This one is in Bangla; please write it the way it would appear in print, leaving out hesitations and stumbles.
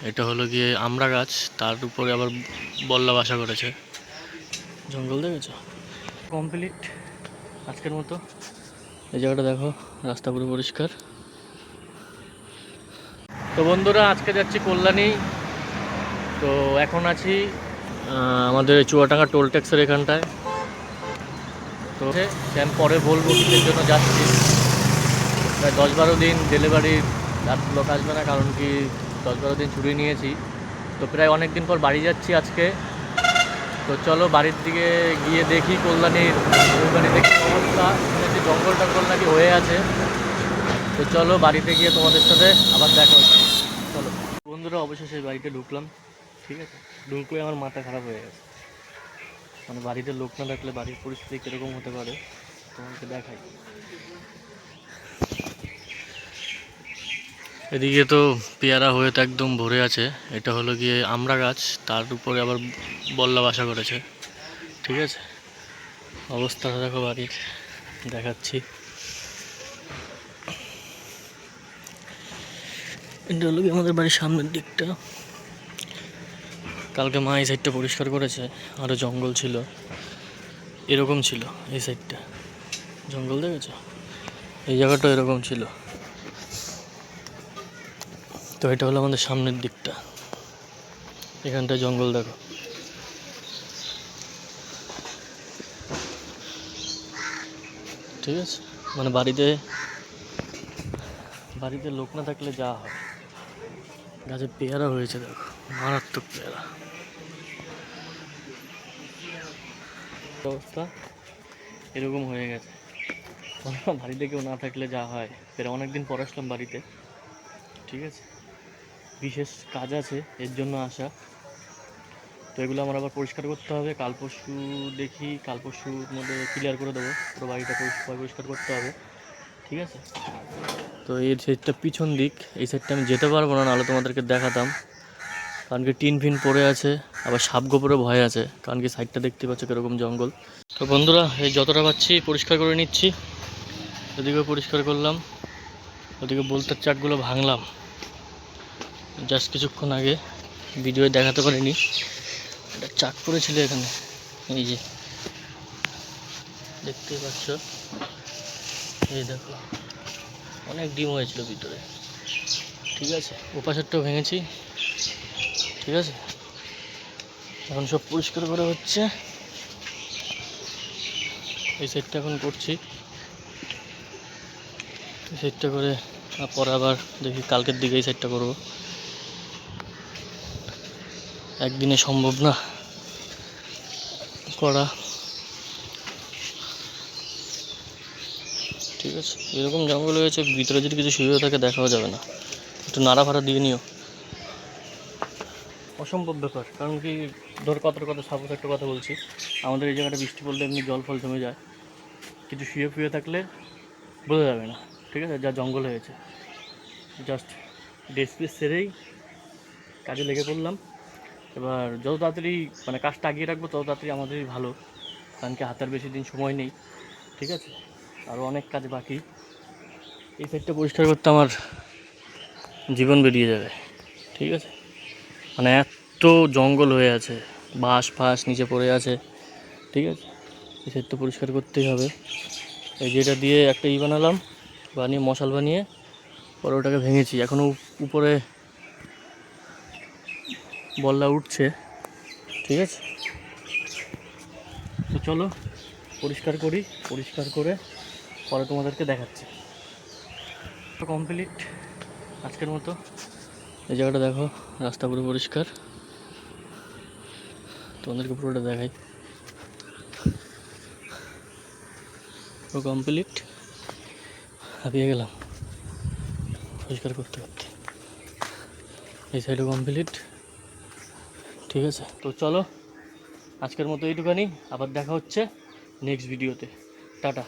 এটা হলো গিয়ে আমড়া গাছ, তার উপরে আবার বল্লা বাসা করেছে। জঙ্গল দেখেছো? কমপ্লিট আজকের মতো। এই জায়গাটা দেখো, রাস্তা পুরো পরিষ্কার। তো বন্ধুরা, আজকে যাচ্ছি কল্যাণী। তো এখন আছি আমাদের চুয়াডাঙ্গা টোল ট্যাক্সের এখানটায়। তো আমি পরে বলবো কিসের জন্য যাচ্ছি। প্রায় 10-12 দিন ডেলিভারির লোক আসবে না, কারণ কি 10-12 দিন ছুটি নিয়েছি। তো প্রায় অনেক দিন পর বাড়ি যাচ্ছি আজকে। তো চলো বাড়ির দিকে গিয়ে দেখি কল্যাণীর বাড়িতে কী অবস্থা। শুনেছি জঙ্গল টঙ্গল নাকি হয়ে আছে। তো চলো বাড়িতে গিয়ে তোমাদের সাথে আবার দেখা হচ্ছে। চলো বন্ধুরা, অবশেষে বাড়িতে ঢুকলাম। ঠিক আছে, ঢুকলে আমার মাথা খারাপ হয়ে গেছে। মানে বাড়িতে লোক না থাকলে বাড়ির পরিস্থিতি কীরকম হতে পারে তোমাকে দেখাই। এদিকে তো পেয়ারা হয়ে তো একদম ভরে আছে। এটা হলো গিয়ে আমড়া গাছ, তার উপরে আবার বল্লা বাসা করেছে। ঠিক আছে, অবস্থাটা দেখো বাড়ির, দেখাচ্ছি। এটা হলো গিয়ে আমাদের বাড়ির সামনের দিকটা। কালকে মা এই সাইডটা পরিষ্কার করেছে, আরও জঙ্গল ছিল, এরকম ছিল এই সাইডটা। জঙ্গল দেখেছো? এই জায়গাটা এরকম ছিল। তো এটা হলো আমাদের সামনের দিকটা, এখানটায় জঙ্গল দেখো। ঠিক আছে, মানে বাড়িতে লোক না থাকলে যা হয়। গাছে পেয়ারা হয়েছে দেখো, মারাত্মক পেয়ারা। অবস্থা এরকম হয়ে গেছে। বাড়িতে কেউ না থাকলে যা হয়। ফের অনেকদিন পর আসলাম বাড়িতে। ঠিক আছে, বিশেষ কাজ আছে, এর জন্য আসা। তো এগুলো আমার আবার পরিষ্কার করতে হবে। কাল পরশু দেখি, কাল পরশুর মধ্যে ক্লিয়ার করে দেবো। পুরো বাড়িটা পরিষ্কার করতে হবে। ঠিক আছে, তো এই সাইডটা পিছন দিক, এই সাইডটা আমি যেতে পারবো না, নাহলে তোমাদেরকে দেখাতাম। কারণ কি টিন ফিন পড়ে আছে, আবার সাপ গোপরে ভয় আছে। কারণ কি সাইডটা দেখতে পাচ্ছ কীরকম জঙ্গল। তো বন্ধুরা, এই যতটা পাচ্ছি পরিষ্কার করে নিচ্ছি। এদিকেও পরিষ্কার করলাম, ওদিকে বলতার চাকগুলো ভাঙলাম জাস্ট কিছুক্ষণ আগে, ভিডিওয়ে দেখাতে পারিনি। একটা চাক পড়েছিল এখানে, এই যে দেখতেই পাচ্ছ। এই দেখো, অনেক ডিম হয়েছিল ভিতরে। ঠিক আছে, ওপাশেরটাও ভেঙেছি। ঠিক আছে, এখন সব পরিষ্কার করে হচ্ছে। এই সাইডটা এখন করছি, এই সাইডটা করে পরে আবার দেখি কালকের দিকে এই সাইডটা করবো। একদিনে সম্ভব না করা। ঠিক আছে, এরকম জঙ্গল হয়েছে, ভিতরে যদি কিছু সুবিধা থাকে দেখাও যাবে না। একটু নাড়া ফাড়া দিয়ে নিও। অসম্ভব ব্যাপার, কারণ কি ধর কথা সাপোজ একটা কথা বলছি, আমাদের এই জায়গাটা বৃষ্টি পড়লে এমনি জল ফল জমে যায়। কিছু শুয়ে থাকলে বোঝা যাবে না। ঠিক আছে, যা জঙ্গল হয়েছে। জাস্ট ড্রেস পিস সেরেই কাজে লেগে পড়লাম। এবার যত তাড়াতাড়ি মানে কাজটা আগিয়ে রাখবো তত তাড়াতাড়ি আমাদেরই ভালো। কারণ কি হাতের বেশি দিন সময় নেই। ঠিক আছে, আরও অনেক কাজ বাকি। এই সাইডটা পরিষ্কার করতে আমার জীবন বেরিয়ে যাবে। ঠিক আছে, মানে এত জঙ্গল হয়ে আছে, বাঁশ ফাঁস নিচে পড়ে আছে। ঠিক আছে, এই সাইডটা পরিষ্কার করতেই হবে। এই যেটা দিয়ে একটা বানালাম, বানিয়ে মশাল বানিয়ে পরে ওটাকে ভেঙেছি। এখনও উপরে বল্লা উঠছে। ঠিক আছে, তো চলো পরিষ্কার করি, পরিষ্কার করে পরে তোমাদেরকে দেখাচ্ছি। তো কমপ্লিট আজকের মতো। এই জায়গাটা দেখো, রাস্তা পুরো পরিষ্কার। তোমাদেরকে পুরোটা দেখাই। তো কমপ্লিট, হারিয়ে গেলাম পরিষ্কার করতে করতে। এই সাইডও কমপ্লিট। ঠিক আছে, তো চলো আজকের মতো এইটুখানি। আবার দেখা হচ্ছে নেক্সট ভিডিওতে। টাটা।